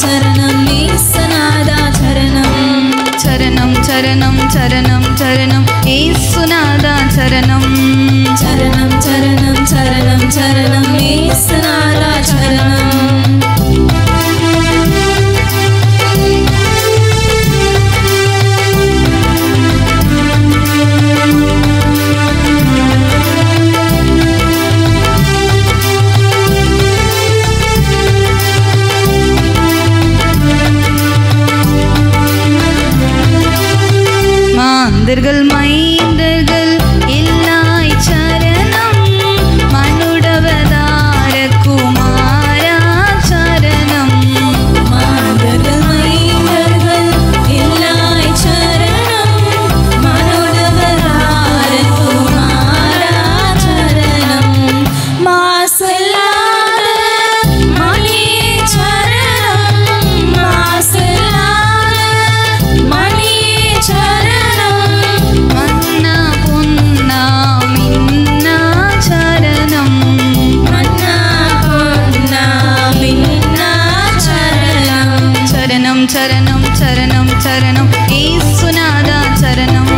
చరణం యేసునాథా చరణం చరణం చరణం చరణం చరణం యేసునాథా చరణం చరణం చరణం చరణం చరణం యేసునాథా చరణం மாந்தர்கள் மைந்தர்கள் இல்லாய் சரணம் மனுடவதார குமாரா சரணம் மாந்தர்கள் மைந்தர்கள் இல்லாய் சரணம் மனுடவதார குமாரா சரணம் மாசல்லாத மணியே சரணம் மாசல்லாத மணியே சரணம் மன்னா பொன்னா மின்னா சரணம் மன்னா பொன்னா மின்னா சரணம் சரணம் சரணம் சரணம் சரணம் యేసునాథా చరణం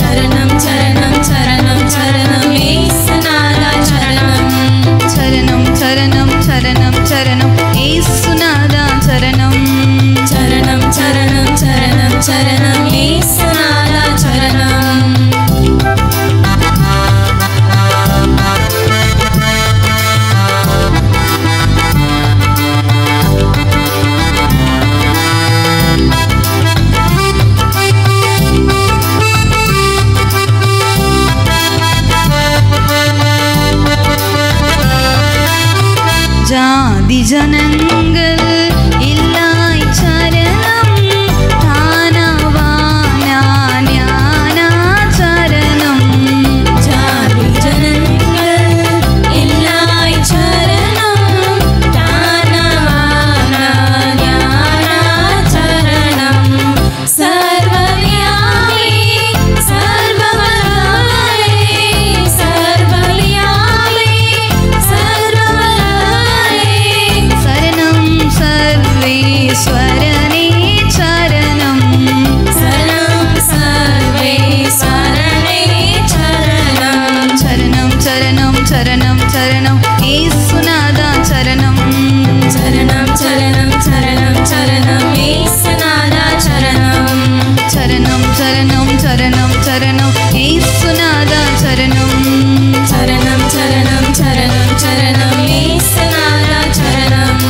சரணம் சரணம் சரணம் சரணம் యేసుநாதா சரணம் చరణం చరణం చరణం చరణం యేసునాథా చరణం சரணம் சரணம் சரணம் சரணம் యేసుநாதா சரணம் ஜாதி ஜனங்கள் இல்லாய் சரணம் தானவானா ஞானா சரணம் ஜாதி ஜனங்கள் இல்லாய் சரணம் தானவானா ஞானா சரணம் சர்வவியாபி சர்வவல்லபே சர்வவியாபி சர்வவல்லபே சரணம் சர்வேஸ்வரனே சரணம் சரணம் சர்வேஸ்வரனே சரணம் சரணம் சரணம் சரணம் சரணம் యేసునాథా చరణం சரணம் சரணம் சரணம் சரணம் యేసుநாதா சரணம் చరణం చరణం చరణం చరణం యేసునాథా చరణం சரணம் சரணம் சரணம் சரணம் యేసుநாதா சரணம்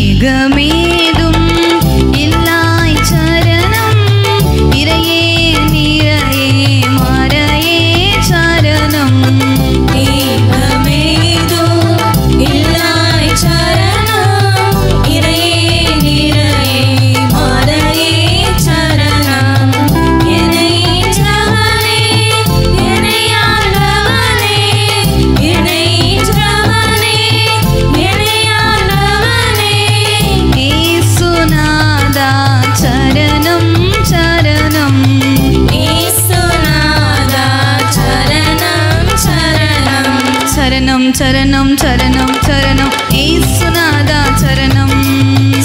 ஈகமேதும் இல்லாய் சரணம் இறையே நிறையே மறையே சரணம் ஏகமேது இல்லாய் சரணம் இறையே நிறையே மறையே சரணம் இணைற்றவனே இணையாண்டவனே இணைற்றவனே இணையாண்டவனே యేసునాథా చరణం చరణం యేసుநாதா சரணம் சரணம் சரணம் சரணம் சரணம் சரணம் యేసునాథా చరణం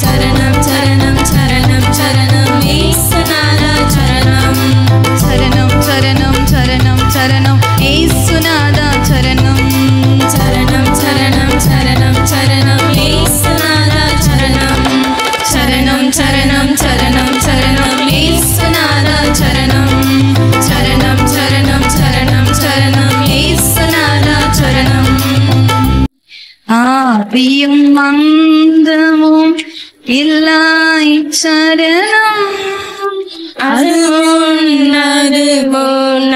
சரணம் சரணம் சரணம் சரணம் యేసుநாதா சரணம் சரணம் சரணம் சரணம் சரணம் యేసునాథా చరణం சரணம் சரணம் சரணம் சரணம் యేసుநாதா சரணம் சரணம் சரணம் சரணம் சரணம் యేసుநாதா சரணம் சரணம் சரணம் சரணம் சரணம் యేసుநாதா சரணம் ஆதியும் அந்தமும் இல்லாய் சரணம் அது முன்னது போன